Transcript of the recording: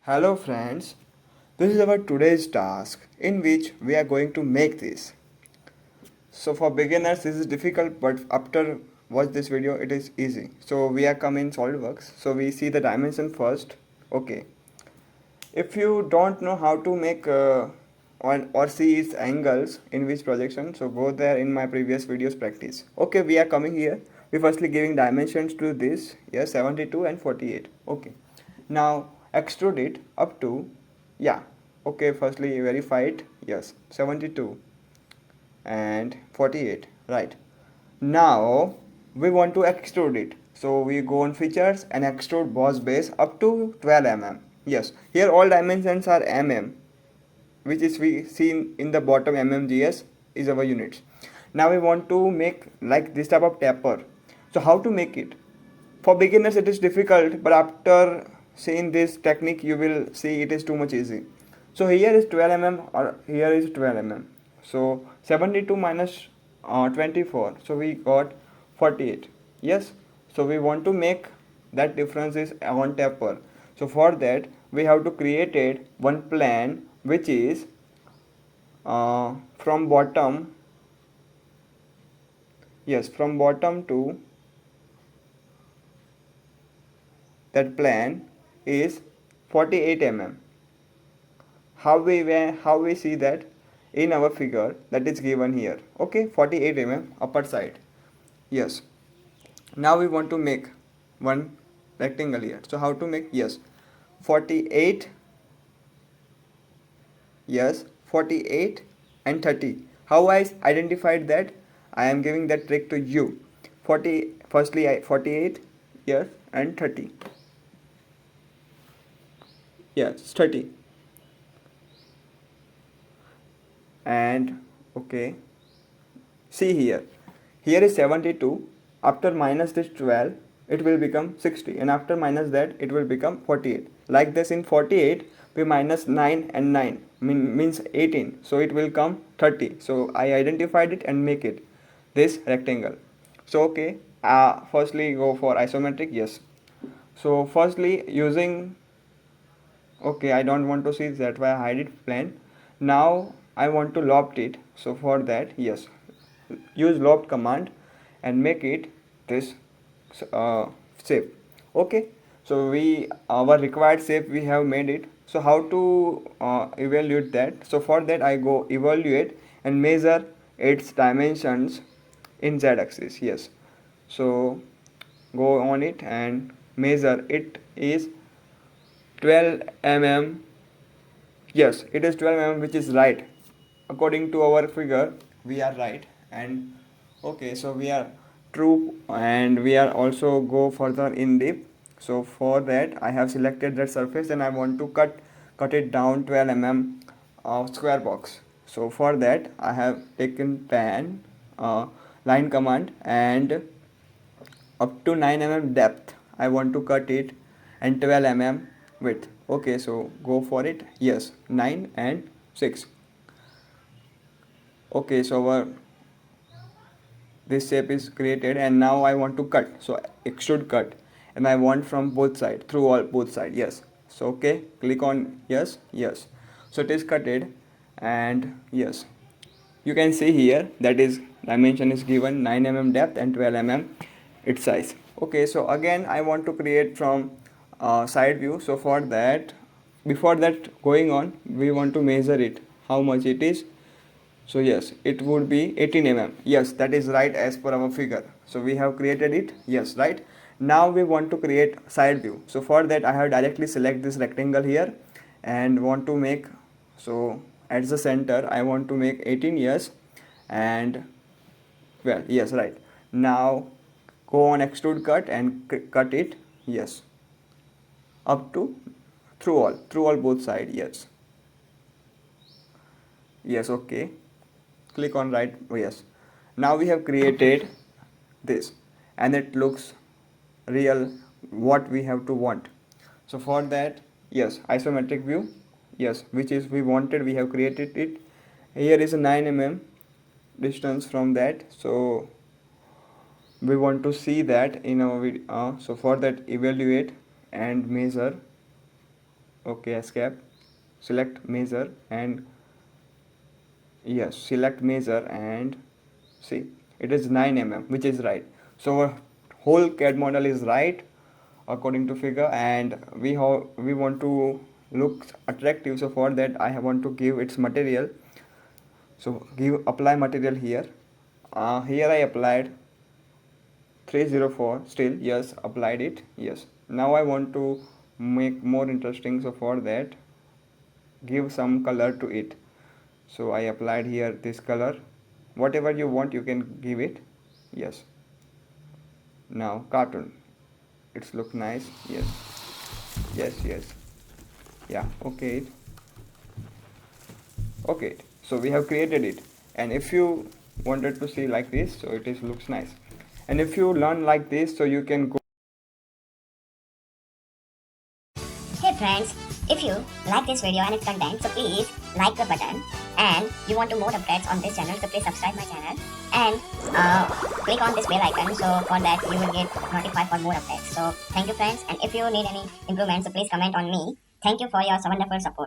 Hello friends, this is our today's task in which we are going to make this. So for beginners this is difficult, but after watch this video it is easy. So we are come in Solidworks. So we see the dimension first. Okay. If you don't know how to make or see its angles in which projection, so go there in my previous videos practice. Okay, we are coming here. We firstly giving dimensions to this. Yes, 72 and 48. Okay. Now extrude it up to, yeah, okay, firstly verify it, yes, 72 and 48, right. Now we want to extrude it, so we go on features and extrude boss base up to 12 mm. Yes, here all dimensions are mm, which is we see in the bottom. mmgs is our units. Now we want to make like this type of taper. So how to make it? For beginners it is difficult, but after seeing this technique you will see it is too much easy. So here is 12 mm or here is 12 mm. So 72 minus 24, so we got 48. Yes, so we want to make that difference is on taper. So for that we have to create it one plan which is from bottom, yes, from bottom to that plan is 48 mm. How we see that in our figure that is given here. Okay, 48 mm upper side. Yes, now we want to make one rectangle here. So how to make? Yes, 48, yes, 48 and 30. How I identified that? I am giving that trick to you. 40, firstly 48, yes, and 30. Yes, 30. And okay, see here is 72. After minus this 12 it will become 60, and after minus that it will become 48. Like this, in 48 we minus 9 and 9 means 18, so it will come 30. So I identified it and make it this rectangle. So okay, firstly go for isometric. Yes, so firstly using, okay, I don't want to see, that why I hide it plan. Now I want to loft it, so for that, yes, use loft command and make it this shape. Okay, so we our required shape we have made it. So how to evaluate that? So for that I go evaluate and measure its dimensions in z axis. Yes, so go on it and measure it is 12 mm. Yes, it is 12 mm, which is right. According to our figure, we are right. And okay, so we are true, and we are also go further in deep. So for that, I have selected that surface and I want to cut it down 12 mm square box. So for that, I have taken pan line command and up to 9 mm depth I want to cut it, and 12 mm width. Okay, so go for it. Yes, 9 and 6. Okay, so our this shape is created, and now I want to cut. So extrude cut, and I want from both side, through all both side. Yes, so okay, click on yes, yes, so it is cutted. And yes, you can see here that is dimension is given 9 mm depth and 12 mm its size. Okay, so again I want to create from side view. So for that, before that going on, we want to measure it how much it is. So yes, it would be 18 mm. Yes, that is right as per our figure. So we have created it. Yes, right. Now we want to create side view. So for that I have directly select this rectangle here and want to make, so at the center I want to make 18 years and 12. Yes, right. Now go on extrude cut and cut it. Yes, up to through all both side. Yes, yes, okay, click on right. Oh, yes, now we have created this and it looks real what we have to want. So for that, yes, isometric view, yes, which is we wanted, we have created it. Here is a 9 mm distance from that, so we want to see that in our video. So for that, evaluate and measure. Okay, escape, select measure, and yes, select measure, and see, it is 9 mm, which is right. So our whole CAD model is right according to figure, and we want to look attractive. So for that I want to give its material. So give apply material here. Here I applied 304. Still yes, applied it. Yes. Now I want to make more interesting. So for that, give some color to it. So I applied here this color. Whatever you want, you can give it. Yes. Now cartoon. It's look nice. Yes. Yes. Yes. Yeah. Okay. Okay. So we have created it. And if you wanted to see like this, so it is looks nice. And if you learn like this, so you can go. Hey friends, if you like this video and its content, so please like the button, and you want to more updates on this channel, so please subscribe my channel and click on this bell icon, so for that you will get notified for more updates. So thank you friends, and if you need any improvements, so please comment on me. Thank you for your wonderful support.